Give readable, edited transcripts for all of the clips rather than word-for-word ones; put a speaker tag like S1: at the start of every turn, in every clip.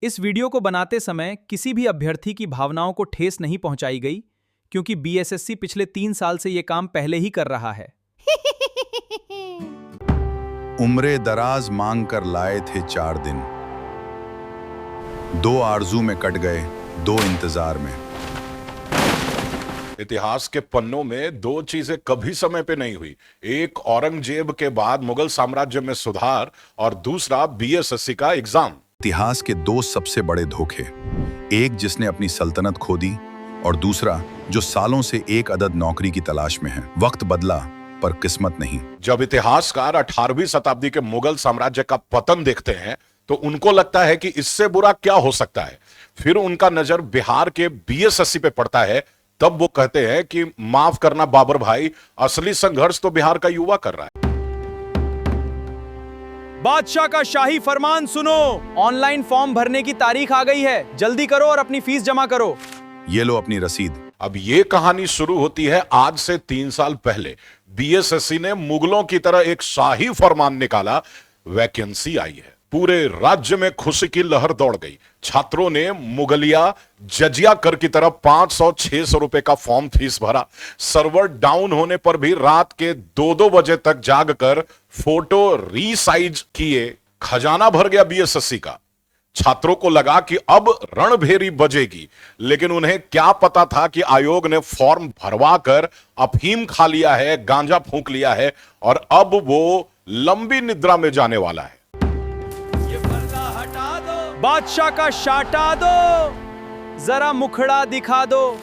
S1: इस वीडियो को बनाते समय किसी भी अभ्यर्थी की भावनाओं को ठेस नहीं पहुंचाई गई, क्योंकि बीएसएससी पिछले 3 साल से ये काम पहले ही कर रहा है।
S2: उम्रे दराज मांग कर लाए थे 4 दिन, 2 आरजू में कट गए 2 इंतजार में।
S3: इतिहास के पन्नों में 2 चीजें कभी समय पे नहीं हुई। एक औरंगजेब के बाद मुगल साम्राज्य में सुधार और दूसरा बीएसएससी का एग्जाम।
S2: इतिहास के 2 सबसे बड़े धोखे, एक जिसने अपनी सल्तनत खो दी और दूसरा जो सालों से एक अदद नौकरी की तलाश में है। वक्त बदला पर किस्मत नहीं।
S3: जब इतिहासकार 18वीं शताब्दी के मुगल साम्राज्य का पतन देखते हैं तो उनको लगता है कि इससे बुरा क्या हो सकता है। फिर उनका नजर बिहार के बीएसएससी पे पड़ता है, तब वो कहते हैं कि माफ करना बाबर भाई, असली संघर्ष तो बिहार का युवा कर रहा है।
S1: बादशाह का शाही फरमान सुनो, ऑनलाइन फॉर्म भरने की तारीख आ गई है, जल्दी करो और अपनी फीस जमा करो।
S2: ये लो अपनी रसीद।
S3: अब ये कहानी शुरू होती है आज से 3 साल पहले। बीएसएससी ने मुगलों की तरह एक शाही फरमान निकाला, वैकेंसी आई है। पूरे राज्य में खुशी की लहर दौड़ गई। छात्रों ने मुगलिया जजिया कर की तरह 500-600 रुपए का फॉर्म फीस भरा। सर्वर डाउन होने पर भी रात के 2-2 बजे तक जागकर फोटो रीसाइज किए। खजाना भर गया बीएसएससी का। छात्रों को लगा कि अब रणभेरी बजेगी, लेकिन उन्हें क्या पता था कि आयोग ने फॉर्म भरवाकर अफीम खा लिया है, गांजा फूंक लिया है और अब वो लंबी निद्रा में जाने वाला है।
S1: ये पर्दा हटा दो, बादशाह का शाटा दो, जरा मुखड़ा दिखा दो।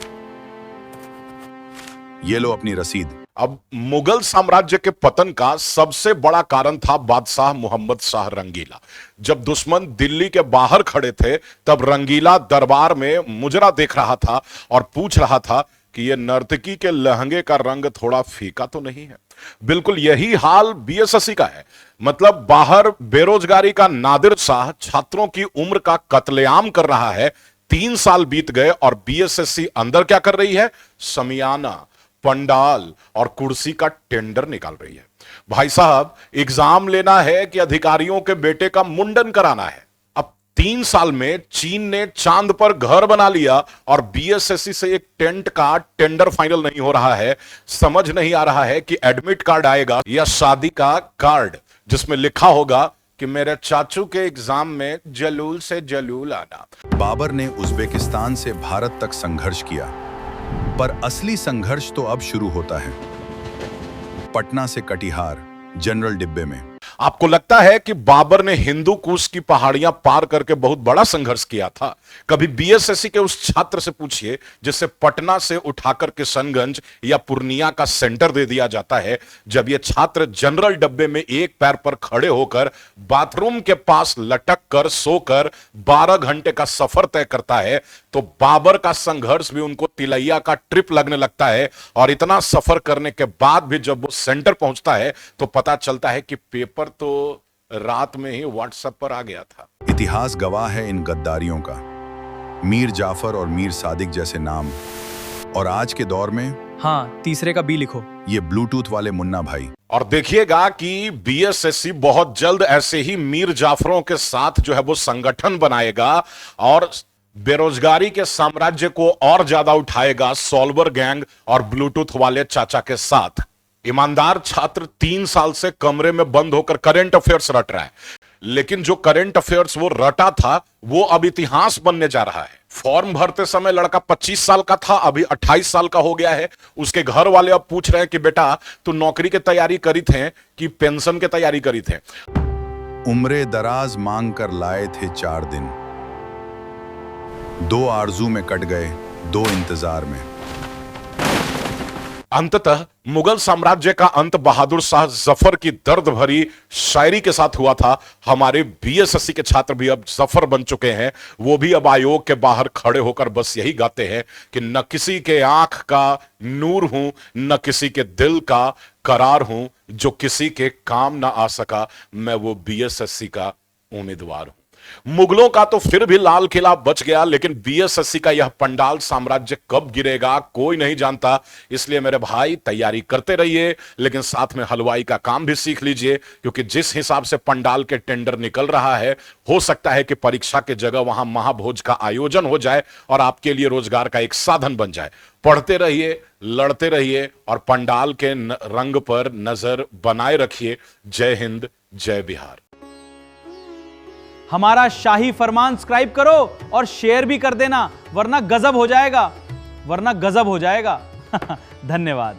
S2: ये लो अपनी रसीद।
S3: अब मुगल साम्राज्य के पतन का सबसे बड़ा कारण था बादशाह मोहम्मद शाह रंगीला। जब दुश्मन दिल्ली के बाहर खड़े थे, तब रंगीला दरबार में मुजरा देख रहा था और पूछ रहा था कि यह नर्तकी के लहंगे का रंग थोड़ा फीका तो नहीं है। बिल्कुल यही हाल बीएसएससी का है। मतलब बाहर बेरोजगारी का नादिर शाह छात्रों की उम्र का कत्लेआम कर रहा है। 3 साल बीत गए और बीएसएससी अंदर क्या कर रही है? समियाना, पंडाल और कुर्सी का टेंडर निकाल रही है। भाई साहब, एग्जाम लेना है कि अधिकारियों के बेटे का मुंडन कराना है? अब 3 साल में चीन ने चांद पर घर बना लिया और बीएसएससी से एक टेंट का टेंडर फाइनल नहीं हो रहा है। समझ नहीं आ रहा है कि एडमिट कार्ड आएगा या शादी का कार्ड जिसमें लिखा होगा कि मेरे चाचू के एग्जाम में जलूल से जलूल आना।
S2: बाबर ने उज्बेकिस्तान से भारत तक संघर्ष किया, पर असली संघर्ष तो अब शुरू होता है पटना से कटिहार जनरल डिब्बे में।
S3: आपको लगता है कि बाबर ने हिंदू कुश की पहाड़ियां पार करके बहुत बड़ा संघर्ष किया था? कभी बीएसएससी के उस छात्र से पूछिए जिसे पटना से उठाकर किशनगंज या पूर्णिया का सेंटर दे दिया जाता है। जब यह छात्र जनरल डब्बे में एक पैर पर खड़े होकर बाथरूम के पास लटक कर सोकर 12 घंटे का सफर तय करता है, तो बाबर का संघर्ष भी उनको तिलैया का ट्रिप लगने लगता है। और इतना सफर करने के बाद भी जब वो सेंटर पहुंचता है तो पता चलता है कि पेपर तो रात में ही व्हाट्सएप पर आ गया था।
S2: इतिहास गवाह है इन गद्दारियों का। मीर जाफर और मीर सादिक जैसे नाम, और आज के दौर में
S1: हाँ, तीसरे का बी लिखो।
S2: ये ब्लूटूथ वाले मुन्ना भाई।
S3: और देखिएगा कि बीएसएससी बहुत जल्द ऐसे ही मीर जाफरों के साथ जो है वो संगठन बनाएगा और बेरोजगारी के साम्राज्य को और ज्यादा उठाएगा सॉल्वर गैंग और ब्लूटूथ वाले चाचा के साथ। ईमानदार छात्र 3 साल से कमरे में बंद होकर करंट अफेयर्स रट रहा है, लेकिन जो करंट अफेयर्स वो रटा था वो अब इतिहास बनने जा रहा है। फॉर्म भरते समय लड़का 25 साल का था, अभी 28 साल का हो गया है। उसके घर वाले अब पूछ रहे हैं कि बेटा तू नौकरी की तैयारी करी थे कि पेंशन की तैयारी करी थे?
S2: उम्रे दराज मांग कर लाए थे 4 दिन, 2 आरजू में कट गए 2 इंतजार में।
S3: अंततः मुगल साम्राज्य का अंत बहादुर शाह जफर की दर्द भरी शायरी के साथ हुआ था। हमारे बीएसएससी के छात्र भी अब जफर बन चुके हैं। वो भी अब आयोग के बाहर खड़े होकर बस यही गाते हैं कि न किसी के आंख का नूर हूं, न किसी के दिल का करार हूं, जो किसी के काम ना आ सका, मैं वो बीएसएससी का उम्मीदवार हूं। मुगलों का तो फिर भी लाल किला बच गया, लेकिन बीएसएससी का यह पंडाल साम्राज्य कब गिरेगा कोई नहीं जानता। इसलिए मेरे भाई तैयारी करते रहिए, लेकिन साथ में हलवाई का काम भी सीख लीजिए, क्योंकि जिस हिसाब से पंडाल के टेंडर निकल रहा है, हो सकता है कि परीक्षा के जगह वहां महाभोज का आयोजन हो जाए और आपके लिए रोजगार का एक साधन बन जाए। पढ़ते रहिए, लड़ते रहिए और पंडाल के रंग पर नजर बनाए रखिए। जय हिंद, जय बिहार।
S1: हमारा शाही फरमान सब्सक्राइब करो और शेयर भी कर देना, वरना गजब हो जाएगा। धन्यवाद।